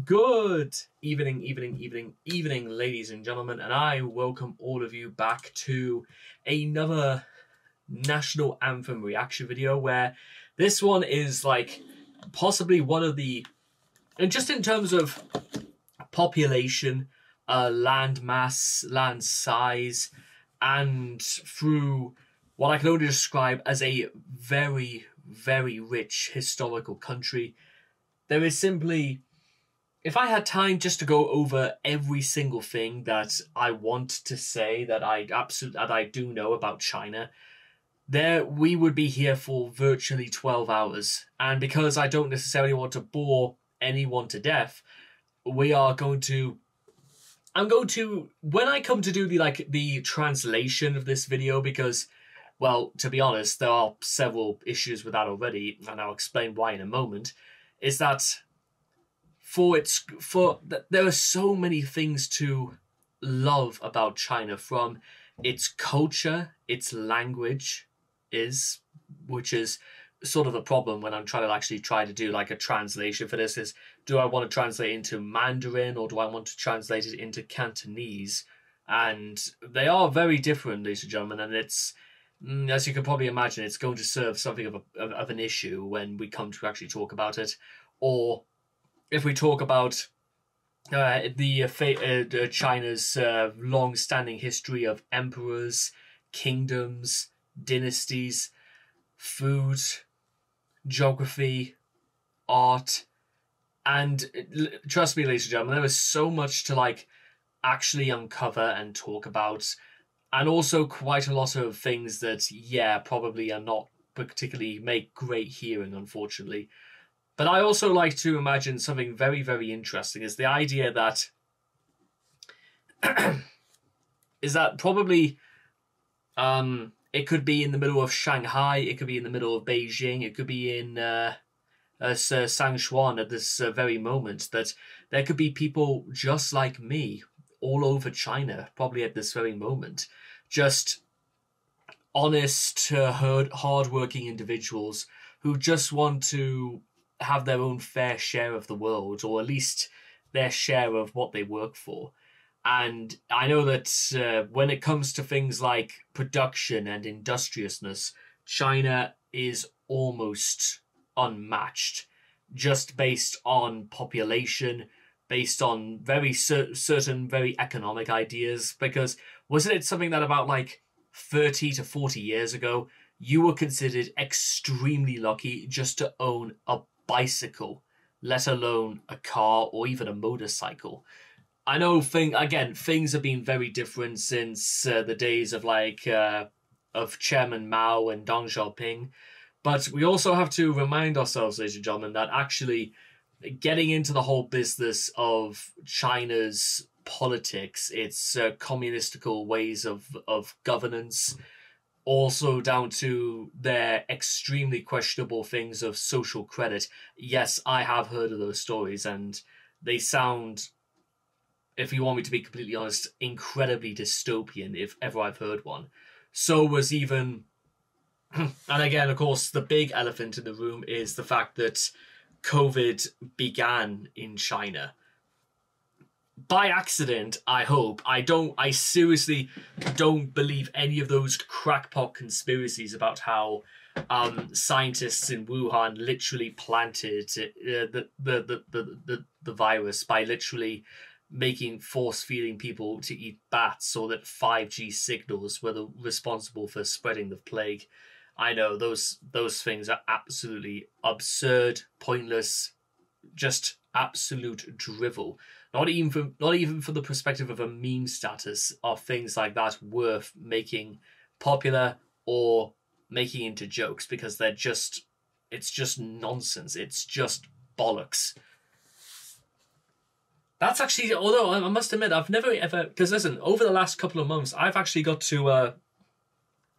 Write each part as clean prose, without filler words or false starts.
Good evening, ladies and gentlemen, and I welcome all of you back to another national anthem reaction video, where this one is like possibly one of the, and just in terms of population, land mass, land size, and through what I can only describe as a very, very rich historical country, there is simply, if I had time just to go over every single thing that I want to say that I do know about China, we would be here for virtually 12 hours. And because I don't necessarily want to bore anyone to death, I'm going to, when I come to do the translation of this video, because, well, to be honest, there are several issues with that already, and I'll explain why in a moment, is that there are so many things to love about China, from its culture, its language which is sort of a problem when I'm trying to actually try to do like a translation for this, is do I want to translate into Mandarin or do I want to translate it into Cantonese? And they are very different, ladies and gentlemen, and it's, as you can probably imagine, it's going to serve something of an issue when we come to actually talk about it. Or if we talk about China's long-standing history of emperors, kingdoms, dynasties, food, geography, art, and trust me, ladies and gentlemen, there is so much to actually uncover and talk about, and also quite a lot of things that, yeah, probably are not particularly make great hearing, unfortunately. But I also like to imagine something very, very interesting, is the idea that probably it could be in the middle of Shanghai, it could be in the middle of Beijing, it could be in Sichuan at this very moment, that there could be people just like me all over China, probably at this very moment, just honest, hard-working individuals who just want to have their own fair share of the world, or at least their share of what they work for. And I know that when it comes to things like production and industriousness, China is almost unmatched, just based on population, based on very certain very economic ideas. Because wasn't it something that about 30 to 40 years ago, you were considered extremely lucky just to own a bicycle, let alone a car or even a motorcycle? I know things have been very different since the days of of Chairman Mao and Deng Xiaoping, but we also have to remind ourselves, ladies and gentlemen, that actually getting into the whole business of China's politics, its communistical ways of governance, also down to their extremely questionable things of social credit. Yes, I have heard of those stories, and they sound, if you want me to be completely honest, incredibly dystopian, if ever I've heard one. So was even, and again, of course, the big elephant in the room is the fact that COVID began in China. By accident, I hope. I seriously don't believe any of those crackpot conspiracies about how scientists in Wuhan literally planted the virus by literally force-feeding people to eat bats, or that 5G signals were responsible for spreading the plague. I know those things are absolutely absurd, pointless, just absolute drivel. Not even from the perspective of a meme status are things like that worth making popular or making into jokes, because it's just nonsense. It's just bollocks. That's actually, although I must admit, I've never ever, because listen, over the last couple of months, I've actually got to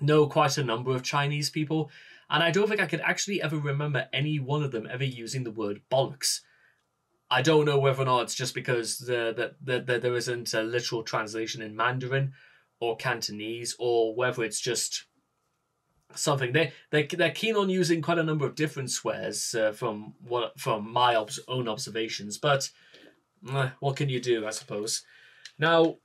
know quite a number of Chinese people, and I don't think I could actually ever remember any one of them ever using the word bollocks. I don't know whether or not it's just because there isn't a literal translation in Mandarin or Cantonese, or whether it's just something. They're keen on using quite a number of different swears from my own observations. But what can you do, I suppose? Now,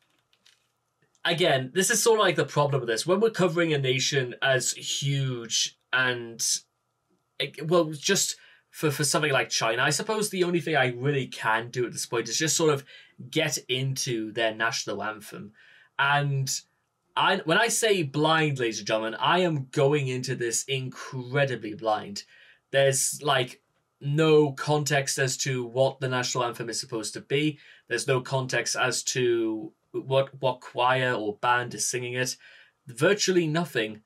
again, this is sort of like the problem with this. When we're covering a nation as huge and, well, just for something like China, I suppose the only thing I really can do at this point is just sort of get into their national anthem. And when I say blind, ladies and gentlemen, I am going into this incredibly blind. There's, like, no context as to what the national anthem is supposed to be. There's no context as to what choir or band is singing it. Virtually nothing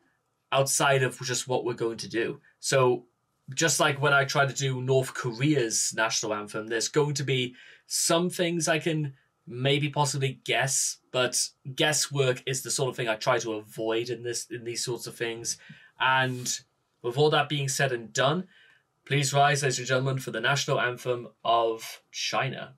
outside of just what we're going to do. So just like when I try to do North Korea's national anthem, there's going to be some things I can maybe possibly guess, but guesswork is the sort of thing I try to avoid in these sorts of things. And with all that being said and done, please rise, ladies and gentlemen, for the national anthem of China.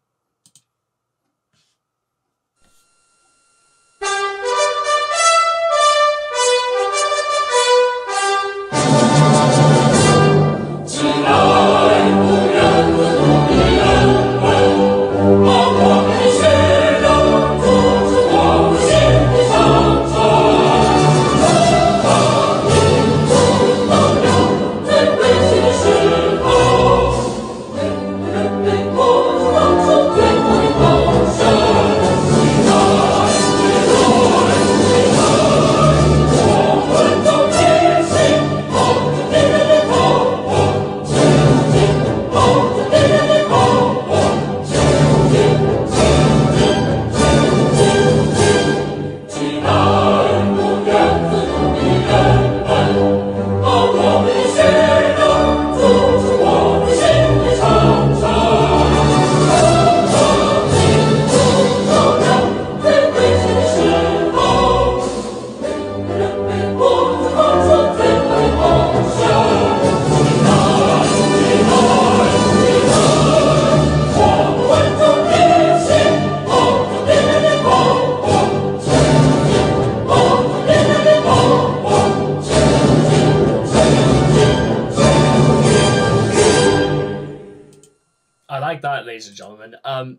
Ladies and gentlemen,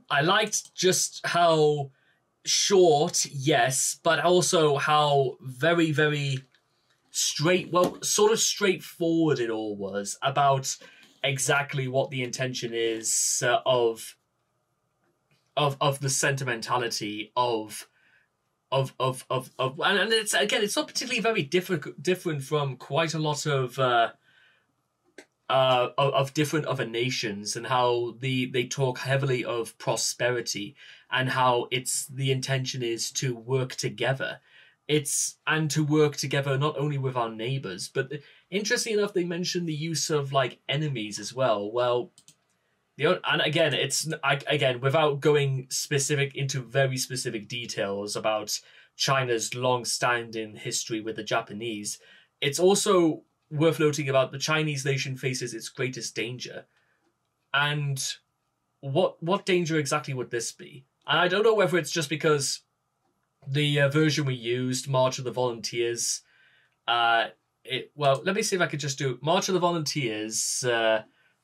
I liked just how short, yes, but also how very, very sort of straightforward it all was about exactly what the intention is of the sentimentality of and it's, again, it's not particularly very different from quite a lot of different other nations, and how they talk heavily of prosperity and how the intention is to work together. And to work together not only with our neighbors, but interesting enough, they mention the use of like enemies as well. Well, and again, without going into very specific details about China's long-standing history with the Japanese, it's also worth noting about the Chinese nation faces its greatest danger. And what danger exactly would this be? And I don't know whether it's just because the version we used, March of the Volunteers, well, let me see if I could just do March of the Volunteers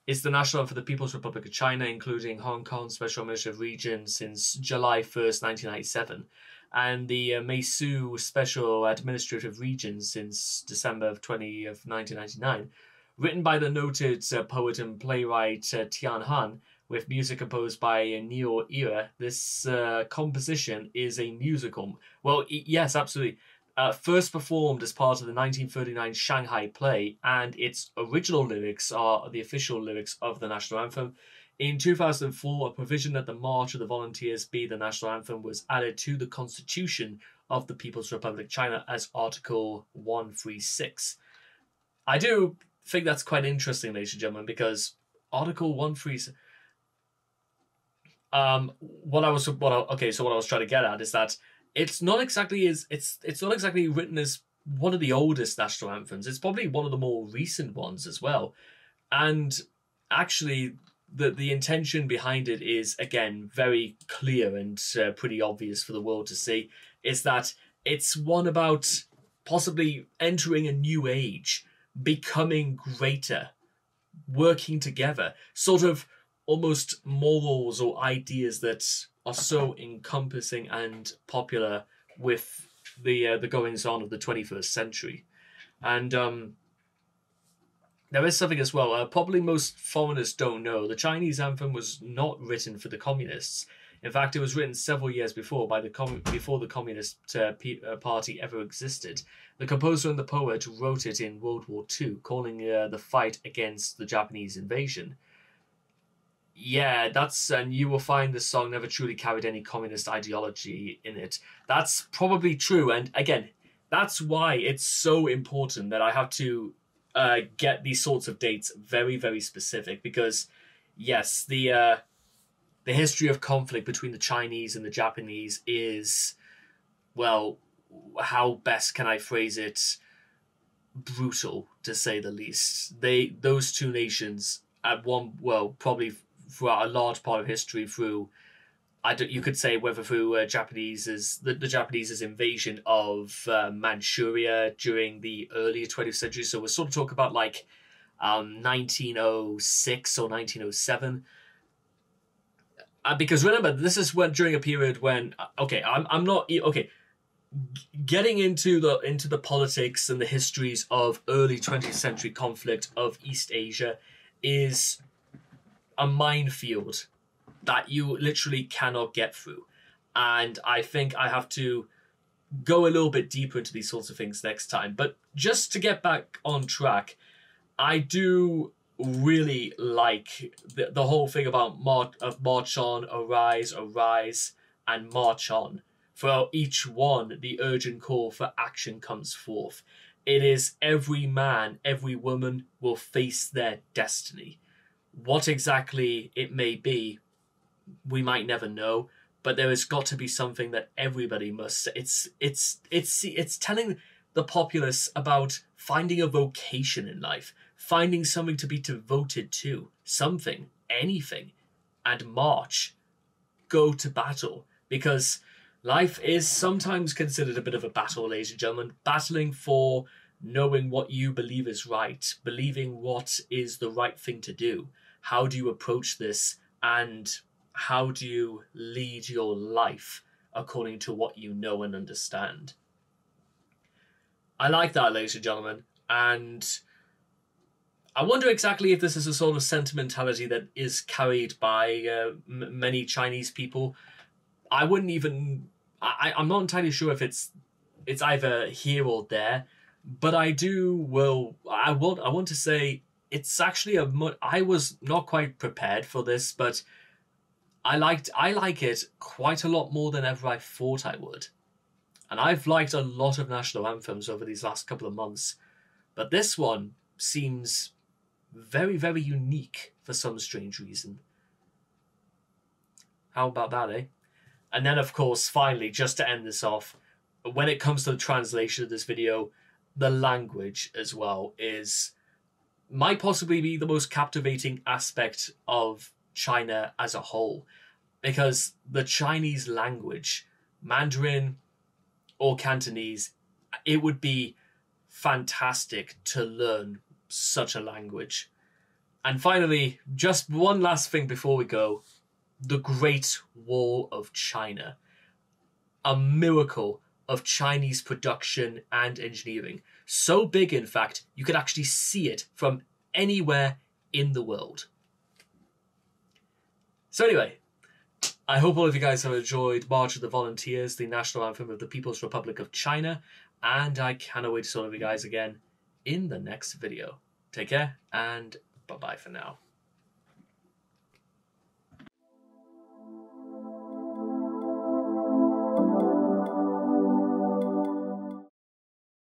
is the national anthem for the People's Republic of China, including Hong Kong Special Administrative Region since July 1st, 1997. And the Meisu Special Administrative Region since December of 1999, written by the noted poet and playwright Tian Han, with music composed by Neo Ira. This composition is a musical. Well, yes, absolutely. First performed as part of the 1939 Shanghai play, and its original lyrics are the official lyrics of the national anthem. In 2004, a provision that the March of the Volunteers be the national anthem was added to the Constitution of the People's Republic of China as Article 136. I do think that's quite interesting, ladies and gentlemen, because Article 136... what I was trying to get at is that it's not exactly written as one of the oldest national anthems. It's probably one of the more recent ones as well. And actually, the intention behind it is, again, very clear and pretty obvious for the world to see, is that it's one about possibly entering a new age, becoming greater, working together, sort of almost morals or ideas that are so encompassing and popular with the goings on of the 21st century. And there is something as well. Probably most foreigners don't know the Chinese anthem was not written for the communists. In fact, it was written several years before before the Communist Party ever existed. The composer and the poet wrote it in World War II, calling the fight against the Japanese invasion. Yeah, and you will find the song never truly carried any communist ideology in it. That's probably true, and again, that's why it's so important that I have to get these sorts of dates very, very specific, because yes, the history of conflict between the Chinese and the Japanese is, well, how best can I phrase it? Brutal, to say the least. Those two nations at probably throughout a large part of history, you could say whether through the Japanese's invasion of Manchuria during the early 20th century. So we're sort of talking about like 1906 or 1907. Because remember, this is during a period when getting into the politics and the histories of early 20th century conflict of East Asia is a minefield that you literally cannot get through. And I think I have to go a little bit deeper into these sorts of things next time. But just to get back on track, I do really like the whole thing about march on, arise, and march on. For each one, the urgent call for action comes forth. It is every man, every woman will face their destiny. What exactly it may be, we might never know, but there has got to be something that everybody must. It's telling the populace about finding a vocation in life, finding something to be devoted to, something, anything, and march, go to battle, because life is sometimes considered a bit of a battle, ladies and gentlemen, battling for knowing what you believe is right, believing what is the right thing to do. How do you approach this, and how do you lead your life according to what you know and understand? I like that, ladies and gentlemen, and I wonder exactly if this is a sort of sentimentality that is carried by many Chinese people. I wouldn't even... I'm not entirely sure if it's either here or there, but I want to say it's actually I was not quite prepared for this, but I like it quite a lot more than ever I thought I would. And I've liked a lot of national anthems over these last couple of months, but this one seems very, very unique for some strange reason. How about that, eh? And then, of course, finally, just to end this off, when it comes to the translation of this video, the language as well might possibly be the most captivating aspect of China as a whole, because the Chinese language, Mandarin or Cantonese, it would be fantastic to learn such a language. And finally, just one last thing before we go, the Great Wall of China, a miracle of Chinese production and engineering. So big, in fact, you could actually see it from anywhere in the world. So anyway, I hope all of you guys have enjoyed March of the Volunteers, the national anthem of the People's Republic of China, and I cannot wait to see all of you guys again in the next video. Take care, and bye-bye for now.